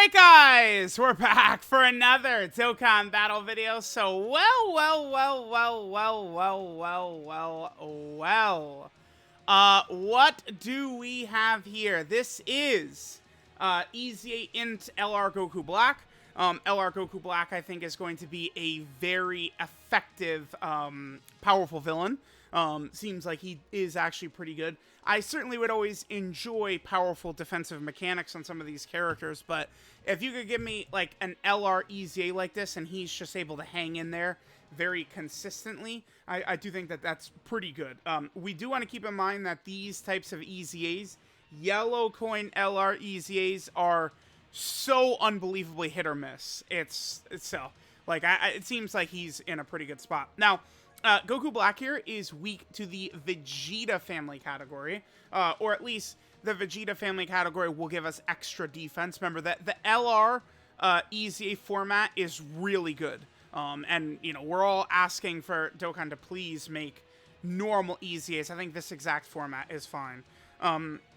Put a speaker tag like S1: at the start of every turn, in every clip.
S1: Alright guys, we're back for another Dokkan battle video. So what do we have here? This is EZA INT LR Goku Black. LR Goku Black I think is going to be a very effective, powerful villain. Seems like he is actually pretty good. I certainly would always enjoy powerful defensive mechanics on some of these characters, but if you could give me like an LR EZA like this and he's just able to hang in there very consistently, I do think that that's pretty good. We do want to keep in mind that these types of EZAs, yellow coin LR EZAs, are so unbelievably hit or miss. It's so, like, it seems like he's in a pretty good spot. Now, Goku Black here is weak to the Vegeta family category, or at least the Vegeta family category will give us extra defense. Remember that the LR EZA format is really good, and you know, we're all asking for Dokkan to please make normal EZAs. I think this exact format is fine.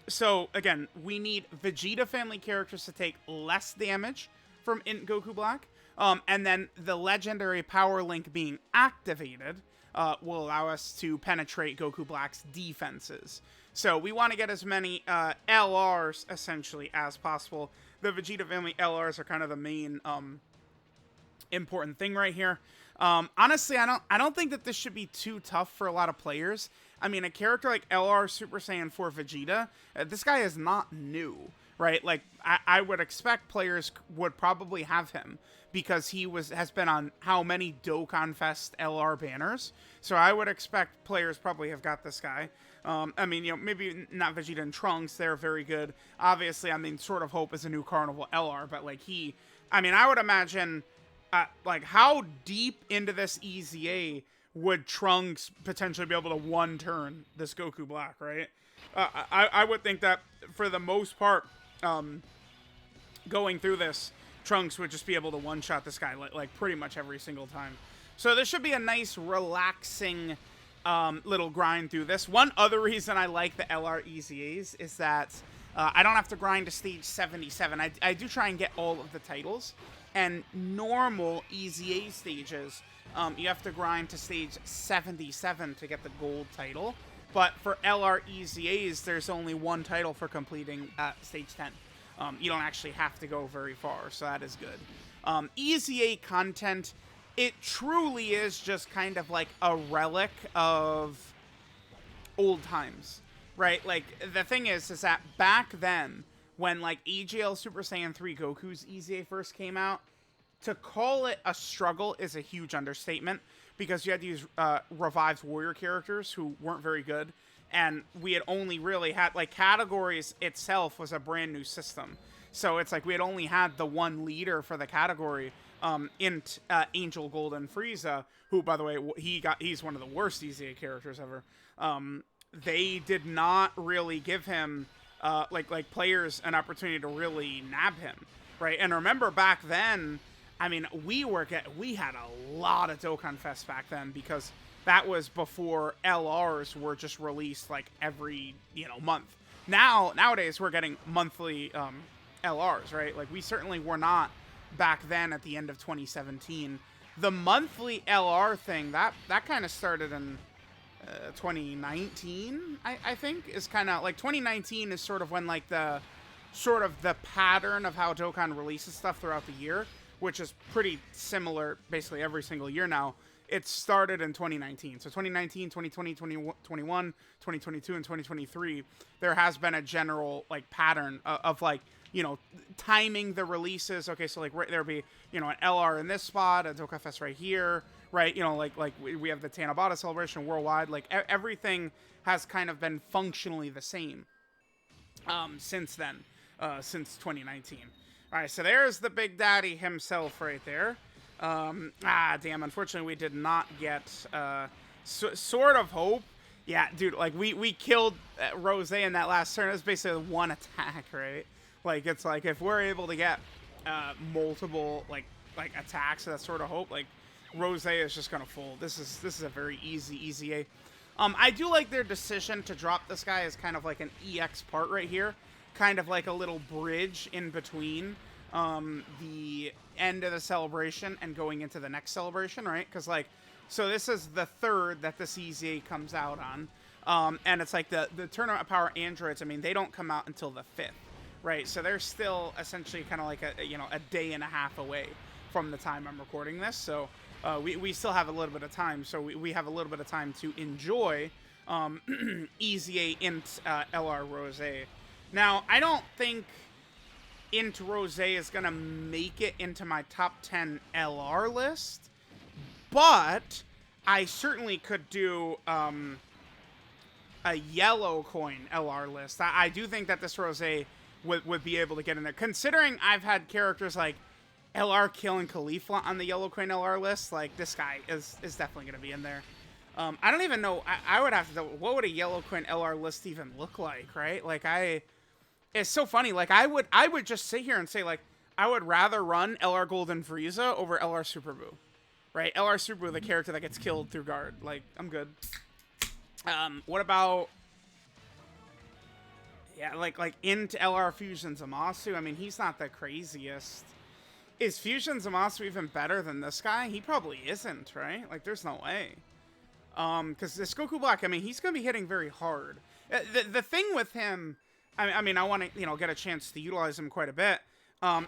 S1: So again, we need Vegeta family characters to take less damage from INT Goku Black, and then the legendary power link being activated will allow us to penetrate Goku Black's defenses. So we want to get as many LRs essentially as possible. The Vegeta family LRs are kind of the main important thing right here. Honestly, I don't think that this should be too tough for a lot of players. I mean, a character like LR Super Saiyan 4 Vegeta, this guy is not new, right? Like, I would expect players would probably have him because he has been on how many Dokkan Fest LR banners. So I would expect players probably have got this guy. I mean, you know, maybe not Vegeta and Trunks, they're very good. Obviously, I mean, Sword of Hope is a new Carnival LR, but like I mean, I would imagine, like, how deep into this EZA would Trunks potentially be able to one-turn this Goku Black, right? I would think that for the most part, going through this, Trunks would just be able to one-shot this guy like pretty much every single time. So this should be a nice, relaxing little grind through this. One other reason I like the LR EZAs is that I don't have to grind to stage 77. I do try and get all of the titles. And normal EZA stages, you have to grind to stage 77 to get the gold title. But for LR EZAs, there's only one title for completing stage 10. You don't actually have to go very far, so that is good. EZA content, it truly is just kind of like a relic of old times, right? Like, the thing is that back then, when like AGL Super Saiyan 3 Goku's EZA first came out, to call it a struggle is a huge understatement, because you had to use revived warrior characters who weren't very good, and we had only really had, like, categories itself was a brand new system. So it's like we had only had the one leader for the category, INT Angel Golden Frieza, who, by the way, he's one of the worst EZA characters ever. They did not really give him like players an opportunity to really nab him, right? And remember back then, I mean, we had a lot of Dokkan Fest back then, because that was before LRs were just released like every, you know, month. Nowadays we're getting monthly LRs, right? Like, we certainly were not back then at the end of 2017. The monthly LR thing, that kind of started in 2019, I think, is kind of like 2019 is sort of when like the pattern of how Dokkan releases stuff throughout the year, which is pretty similar basically every single year now. It started in 2019. So 2019, 2020, 2021, 2022, and 2023, there has been a general like pattern of like, you know, timing the releases. Okay, so like there'll be, you know, an LR in this spot, a Dokkan Fest right here, right? You know, like we have the Tanabata celebration worldwide. Like everything has kind of been functionally the same since then, since 2019. All right, so there's the Big Daddy himself right there. Damn, unfortunately we did not get Sword of Hope. Yeah, dude, like we killed Rose in that last turn. It was basically one attack, right? Like, it's like if we're able to get multiple like attacks of that Sword of Hope, like, Rose is just gonna fold. This is a very easy EZA. I do like their decision to drop this guy as kind of like an EX part right here, kind of like a little bridge in between the end of the celebration and going into the next celebration, right? Because, like, so this is the third that this EZA comes out on. And it's like the Tournament of Power androids, I mean, they don't come out until the 5th, right? So they're still essentially kind of like a day and a half away from the time I'm recording this. So we still have a little bit of time. So we have a little bit of time to enjoy EZA INT LR Rose. Now, I don't think INT Rose is going to make it into my top 10 LR list, but I certainly could do a yellow coin LR list. I do think that this Rose would be able to get in there. Considering I've had characters like LR Kill and Khalifa on the yellow coin LR list, like, this guy is definitely going to be in there. I don't even know. I would have to know, what would a yellow coin LR list even look like, right? Like, it's so funny. Like, I would just sit here and say, like, I would rather run LR Golden Frieza over LR Super Buu, right? LR Super Buu, the character that gets killed through guard. Like, I'm good. What about, yeah, like INT LR Fusion Zamasu? I mean, he's not the craziest. Is Fusion Zamasu even better than this guy? He probably isn't, right? Like, there's no way. Because this Goku Black, I mean, he's going to be hitting very hard. The thing with him, I mean, I want to, get a chance to utilize him quite a bit,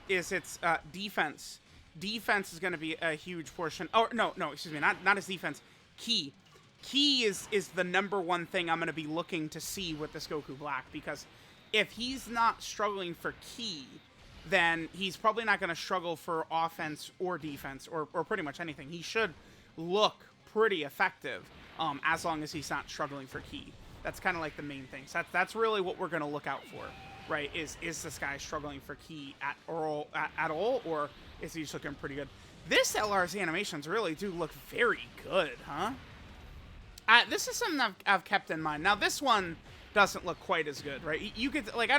S1: is its defense. Defense is going to be a huge portion. Oh, no, excuse me, not his defense. Ki. Ki is the number one thing I'm going to be looking to see with this Goku Black, because if he's not struggling for Ki, then he's probably not going to struggle for offense or defense or pretty much anything. He should look pretty effective as long as he's not struggling for Ki. That's kind of like the main thing. So that's really what we're going to look out for, right? Is this guy struggling for Ki at all, or is he just looking pretty good? This LR's animations really do look very good, huh? This is something I've kept in mind. Now, this one doesn't look quite as good, right? You could, like, I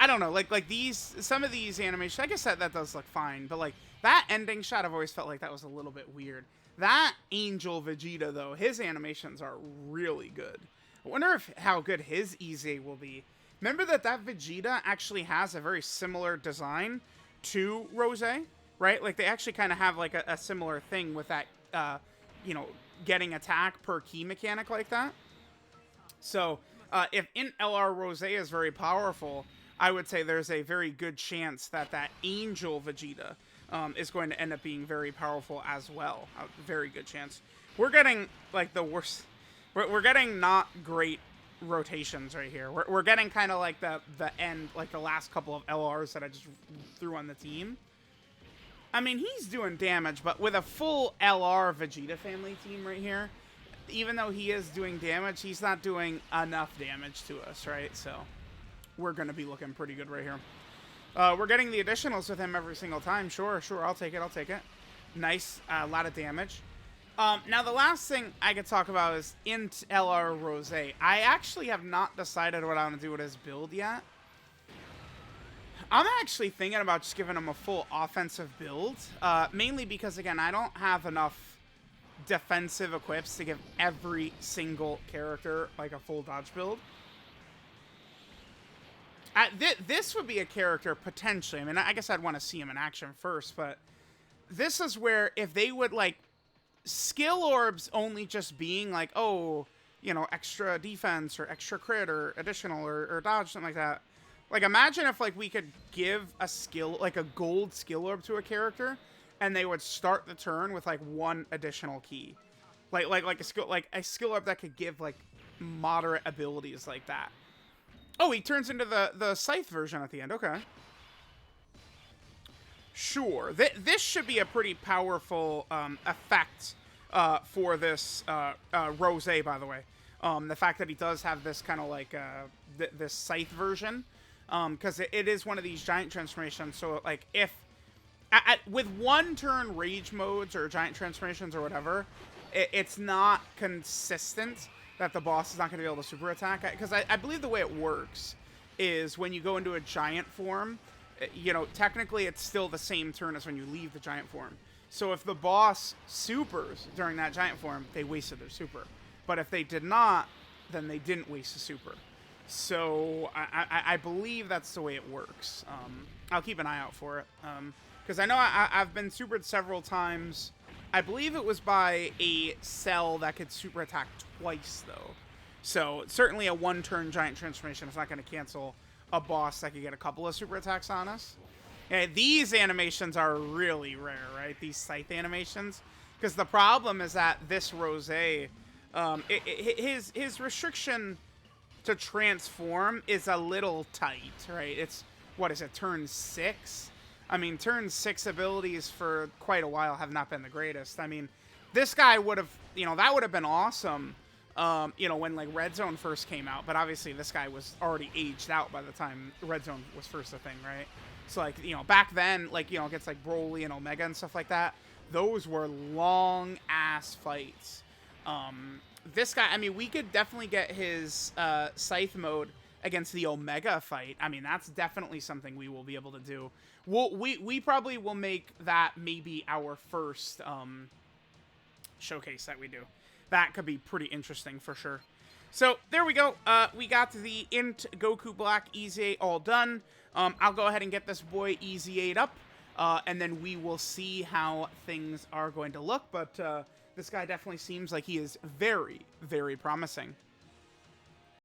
S1: don't know, like these, some of these animations, I guess that does look fine, but like that ending shot, I've always felt like that was a little bit weird. That Angel Vegeta, though, his animations are really good. I wonder how good his EZA will be. Remember that Vegeta actually has a very similar design to Rose, right? Like, they actually kind of have like a similar thing with that, getting attack per Ki mechanic like that. So, if INT LR Rose is very powerful, I would say there's a very good chance that Angel Vegeta is going to end up being very powerful as well. A very good chance. We're getting, like, the worst. We're getting not great rotations right here. We're getting kind of like the end, like the last couple of LRs that I just threw on the team. I mean, he's doing damage, but with a full LR Vegeta family team right here, even though he is doing damage, he's not doing enough damage to us, right? So we're going to be looking pretty good right here. We're getting the additionals with him every single time. Sure, I'll take it. Nice, a lot of damage. Now, the last thing I could talk about is INT LR Rose. I actually have not decided what I want to do with his build yet. I'm actually thinking about just giving him a full offensive build, mainly because, again, I don't have enough defensive equips to give every single character, like, a full dodge build. This would be a character, potentially. I mean, I guess I'd want to see him in action first, but this is where if they would, like, skill orbs only just being, like, oh, extra defense or extra crit or additional or dodge, something like that. Like, imagine if, like, we could give a skill, like, a gold skill orb to a character, and they would start the turn with, like, one additional key. Like a skill orb that could give, like, moderate abilities like that. Oh, he turns into the Scythe version at the end. Okay. Sure. This should be a pretty powerful effect for this Rose, by the way. The fact that he does have this kind of like this Scythe version. Because it is one of these giant transformations. So, like, if with one turn rage modes or giant transformations or whatever, it's not consistent that the boss is not going to be able to super attack. Because I believe the way it works is when you go into a giant form, technically it's still the same turn as when you leave the giant form. So if the boss supers during that giant form, they wasted their super. But if they did not, then they didn't waste a super. So I believe that's the way it works. I'll keep an eye out for it. Because I know I've been supered several times. I believe it was by a cell that could super attack twice, though. So certainly a one-turn giant transformation is not going to cancel a boss that could get a couple of super attacks on us. Yeah, these animations are really rare, right? These scythe animations. Because the problem is that this Rosé, his restriction to transform is a little tight, right? It's, what is it, turn 6? I mean, turn 6 abilities for quite a while have not been the greatest. I mean, this guy would have, you know, that would have been awesome, you know, when, like, Red Zone first came out. But obviously, this guy was already aged out by the time Red Zone was first a thing, right? So, like, you know, back then, like, you know, against, like, Broly and Omega and stuff like that, those were long-ass fights. This guy, I mean, we could definitely get his Scythe mode against the Omega fight. I mean, that's definitely something we will be able to do. We probably will make that maybe our first showcase that we do. That could be pretty interesting for sure. So there we go. We got the INT Goku Black EZA all done. I'll go ahead and get this boy EZA'd up, and then we will see how things are going to look. But this guy definitely seems like he is very, very promising.